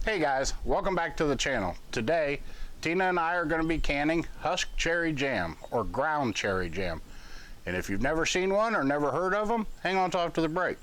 Hey guys, welcome back to the channel. Today, Tina and I are going to be canning Husk Cherry Jam, or ground cherry jam. And if you've never seen one or never heard of them, hang on till after the break.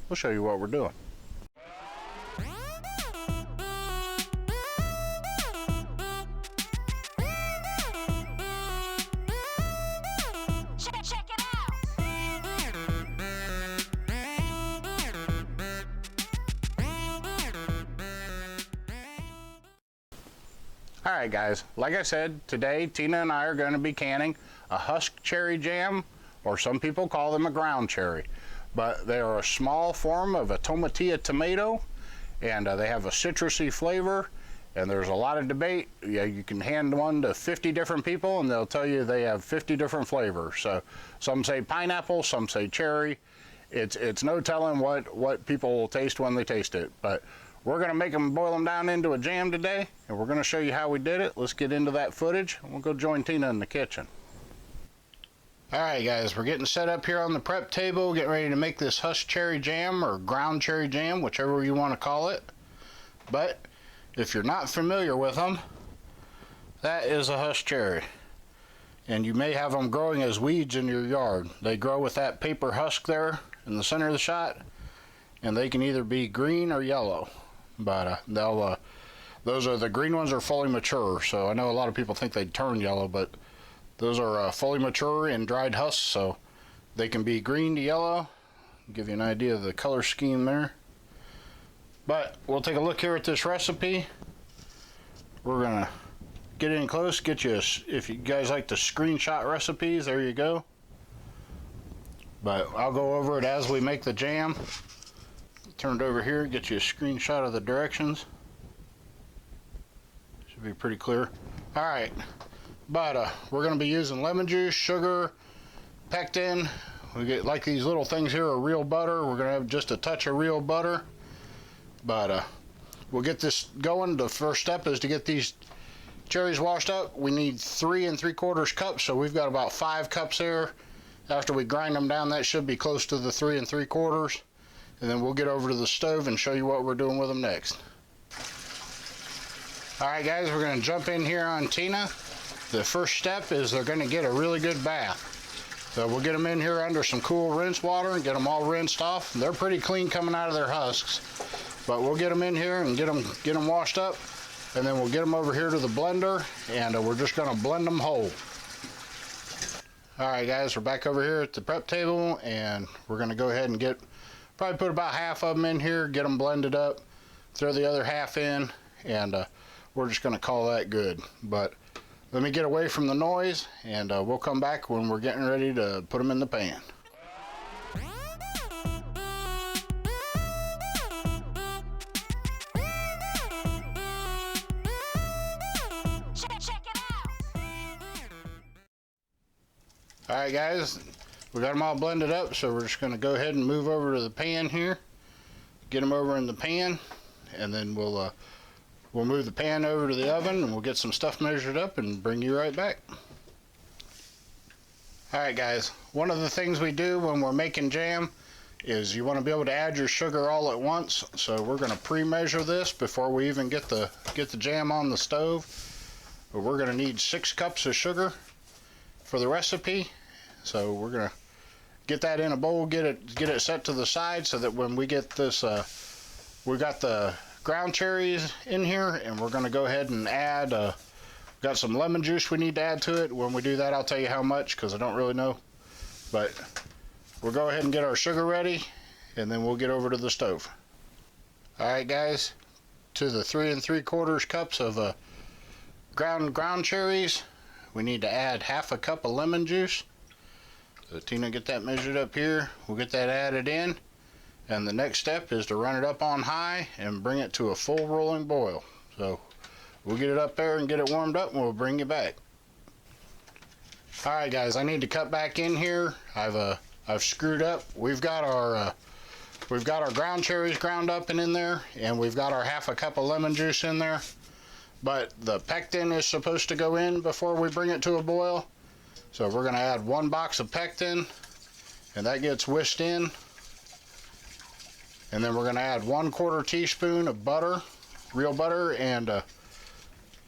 We'll show you what we're doing. Alright guys, like I said, today Tina and I are going to be canning a Husk Cherry Jam, or some people call them a ground cherry. But they are a small form of a tomatillo tomato, and they have a citrusy flavor, and there's a lot of debate. Yeah, you can hand one to 50 different people and they'll tell you they have 50 different flavors. So some say pineapple, some say cherry. It's no telling what people will taste when they taste it. But we're going to make them, boil them down into a jam today, and we're going to show you how we did it. Let's get into that footage, and we'll go join Tina in the kitchen. Alright guys, we're getting set up here on the prep table, getting ready to make this Husk Cherry Jam, or ground cherry jam, whichever you want to call it. But if you're not familiar with them, that is a Husk Cherry. And you may have them growing as weeds in your yard. They grow with that paper husk there in the center of the shot, and they can either be green or yellow. But those are, the green ones are fully mature, so I know a lot of people think they turn yellow, but those are fully mature and dried husks, so they can be green to yellow. I'll give you an idea of the color scheme there. But we'll take a look here at this recipe. We're gonna get in close, get you if you guys like the screenshot recipes, there you go. But I'll go over it as we make the jam. Turn it over here, get you a screenshot of the directions. Should be pretty clear. Alright, but we're going to be using lemon juice, sugar, pectin. We get like these little things here are real butter. We're going to have just a touch of real butter. But we'll get this going. The first step is to get these cherries washed up. We need 3 3/4 cups, so we've got about 5 cups there. After we grind them down, that should be close to the 3 3/4. And then we'll get over to the stove and show you what we're doing with them next. Alright guys, we're going to jump in here on Tina. The first step is they're going to get a really good bath. So we'll get them in here under some cool rinse water and get them all rinsed off. They're pretty clean coming out of their husks. But we'll get them in here and get them washed up. And then we'll get them over here to the blender, and we're just going to blend them whole. Alright guys, we're back over here at the prep table, and we're going to go ahead and probably put about half of them in here, get them blended up, throw the other half in, and we're just going to call that good. But let me get away from the noise, and we'll come back when we're getting ready to put them in the pan. Alright guys, we got them all blended up, so we're just going to go ahead and move over to the pan here. Get them over in the pan, and then we'll move the pan over to the oven, and we'll get some stuff measured up and bring you right back. Alright guys, one of the things we do when we're making jam is you want to be able to add your sugar all at once. So we're going to pre-measure this before we even get the jam on the stove. But we're going to need 6 cups of sugar for the recipe. So we're going to get that in a bowl, get it set to the side, so that when we get this, we got the ground cherries in here, and we're going to go ahead and add, got some lemon juice we need to add to it. When we do that, I'll tell you how much, because I don't really know. But we'll go ahead and get our sugar ready, and then we'll get over to the stove. Alright guys, to the 3 3/4 cups of ground cherries, we need to add half a cup of lemon juice. So Tina, get that measured up here. We'll get that added in, and the next step is to run it up on high and bring it to a full rolling boil. So we'll get it up there and get it warmed up, and we'll bring you back. Alright guys, I need to cut back in here. I've screwed up. We've got our ground cherries ground up and in there, and we've got our half a cup of lemon juice in there. But the pectin is supposed to go in before we bring it to a boil. So we're going to add 1 box of pectin, and that gets whisked in. And then we're going to add 1/4 teaspoon of butter. real butter, and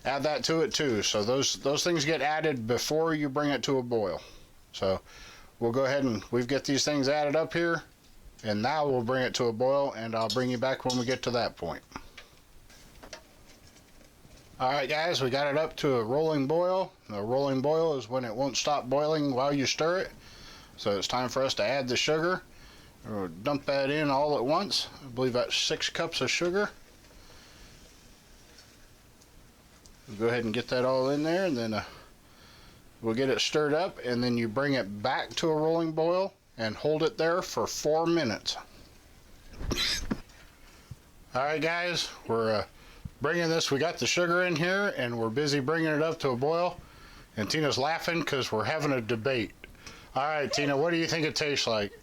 add that to it too. So those things get added before you bring it to a boil. So we'll go ahead and we've got these things added up here, and now we'll bring it to a boil, and I'll bring you back when we get to that point. Alright guys, we got it up to a rolling boil. A rolling boil is when it won't stop boiling while you stir it. So it's time for us to add the sugar. We'll dump that in all at once. I believe that's 6 cups of sugar. We'll go ahead and get that all in there, and then we'll get it stirred up, and then you bring it back to a rolling boil and hold it there for 4 minutes. Alright guys, we're bringing this, we got the sugar in here, and we're busy bringing it up to a boil, and Tina's laughing because we're having a debate. Alright Tina, what do you think it tastes like?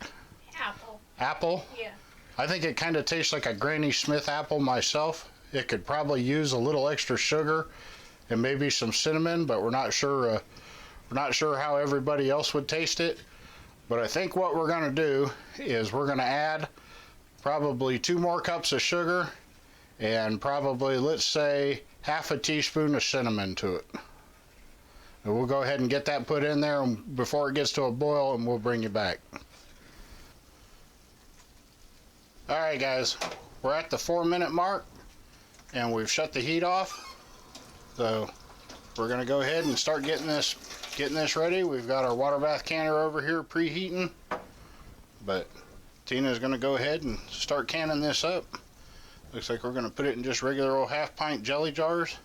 Apple. Apple? Yeah. I think it kind of tastes like a Granny Smith apple myself. It could probably use a little extra sugar and maybe some cinnamon, but we're not sure how everybody else would taste it. But I think what we're going to do is we're going to add probably 2 more cups of sugar and probably, let's say, half a teaspoon of cinnamon to it. And we'll go ahead and get that put in there before it gets to a boil, and we'll bring you back. Alright guys, we're at the 4-minute mark, and we've shut the heat off. So we're going to go ahead and start getting this ready. We've got our water bath canner over here preheating, but Tina's going to go ahead and start canning this up. Looks like we're going to put it in just regular old half-pint jelly jars.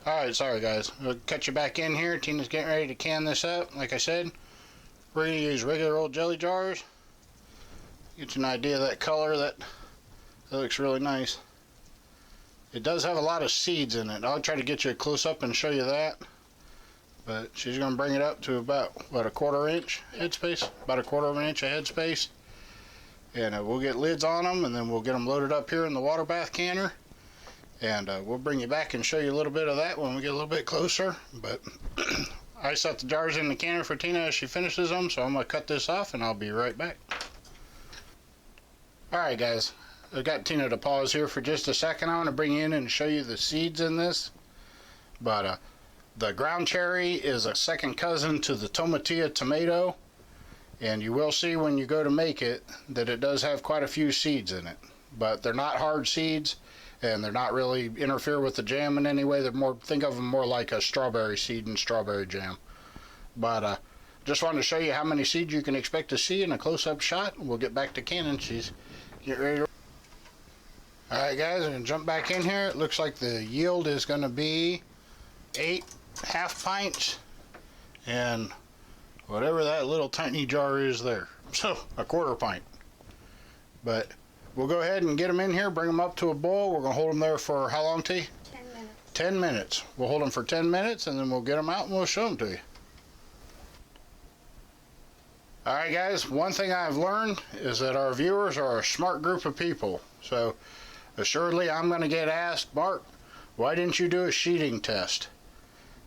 Alright, sorry guys. We'll cut you back in here. Tina's getting ready to can this up. Like I said, we're going to use regular old jelly jars. Get you an idea of that color. That looks really nice. It does have a lot of seeds in it. I'll try to get you a close-up and show you that. But she's going to bring it up to about, what, a 1/4 inch headspace? About a 1/4 of an inch of headspace. And we'll get lids on them, and then we'll get them loaded up here in the water bath canner. And we'll bring you back and show you a little bit of that when we get a little bit closer. But I set the jars in the canner for Tina as she finishes them, so I'm going to cut this off and I'll be right back. Alright guys, I've got Tina to pause here for just a second. I want to bring you in and show you the seeds in this. But the ground cherry is a second cousin to the tomatillo tomato. And you will see when you go to make it that it does have quite a few seeds in it. But they're not hard seeds, and they're not really interfere with the jam in any way. They're more, think of them more like a strawberry seed in strawberry jam. But just wanted to show you how many seeds you can expect to see in a close-up shot. We'll get back to canning. She's getting ready to... Alright guys, I'm going to jump back in here. It looks like the yield is going to be 8 half pints and whatever that little tiny jar is there. So, a 1/4 pint. But we'll go ahead and get them in here, bring them up to a boil. We're going to hold them there for how long, T? 10 minutes. 10 minutes. We'll hold them for 10 minutes, and then we'll get them out and we'll show them to you. Alright guys, one thing I've learned is that our viewers are a smart group of people. So, assuredly I'm going to get asked, Mark, why didn't you do a sheeting test?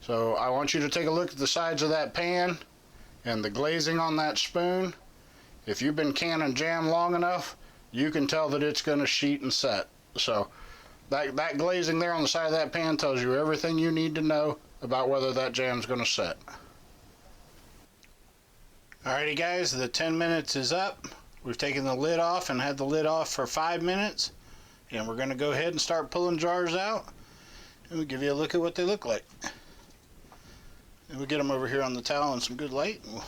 So, I want you to take a look at the sides of that pan and the glazing on that spoon. If you've been canning jam long enough, you can tell that it's going to sheet and set. So that glazing there on the side of that pan tells you everything you need to know about whether that jam's going to set. Alrighty guys, the 10 minutes is up. We've taken the lid off and had the lid off for 5 minutes. And we're going to go ahead and start pulling jars out. And we'll give you a look at what they look like. And we'll get them over here on the towel in some good light. We'll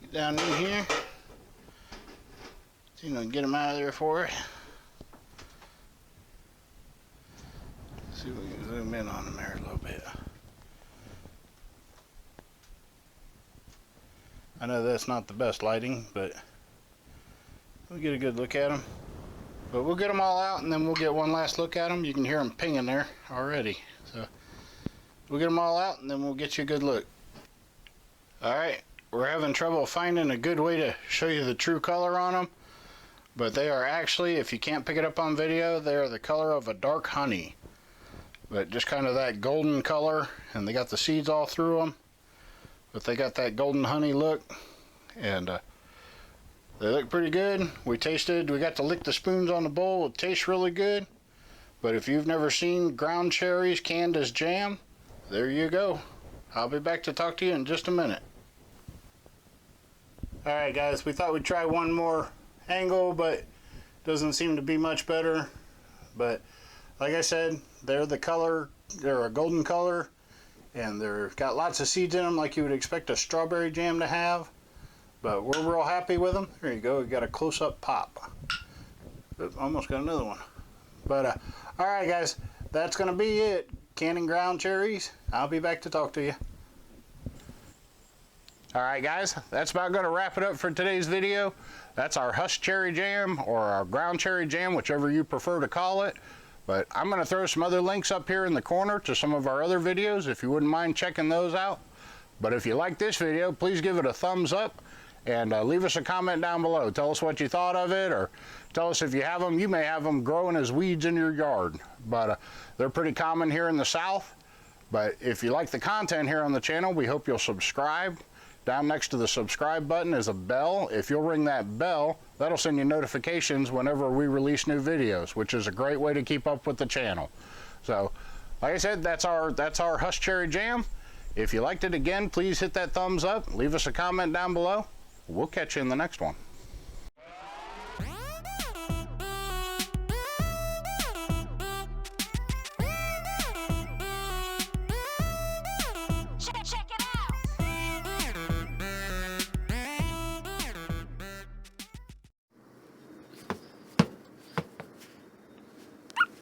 get down in here. So, get them out of there for it. See if we can zoom in on them there a little bit. I know that's not the best lighting, but we'll get a good look at them. But we'll get them all out, and then we'll get one last look at them. You can hear them pinging there already. So we'll get them all out, and then we'll get you a good look. Alright, we're having trouble finding a good way to show you the true color on them. But they are actually, if you can't pick it up on video, they are the color of a dark honey. But just kind of that golden color, and they got the seeds all through them. But they got that golden honey look. And They look pretty good. We got to lick the spoons on the bowl. It tastes really good. But if you've never seen ground cherries canned as jam, there you go. I'll be back to talk to you in just a minute. Alright guys, we thought we'd try one more angle, but doesn't seem to be much better. But like I said, they're a golden color, and they've got lots of seeds in them like you would expect a strawberry jam to have. But we're real happy with them. There you go, we got a close-up pop. Oops, almost got another one. But alright guys, that's gonna be it. Canning ground cherries. I'll be back to talk to you. Alright guys, that's about going to wrap it up for today's video. That's our Husk Cherry Jam, or our ground cherry jam, whichever you prefer to call it. But I'm going to throw some other links up here in the corner to some of our other videos if you wouldn't mind checking those out. But if you like this video, please give it a thumbs up and leave us a comment down below. Tell us what you thought of it, or tell us if you have them. You may have them growing as weeds in your yard. But they're pretty common here in the South. But if you like the content here on the channel, we hope you'll subscribe. Down next to the subscribe button is a bell. If you'll ring that bell, that'll send you notifications whenever we release new videos, which is a great way to keep up with the channel. So, like I said, that's our Husk Cherry Jam. If you liked it, again, please hit that thumbs up. Leave us a comment down below. We'll catch you in the next one.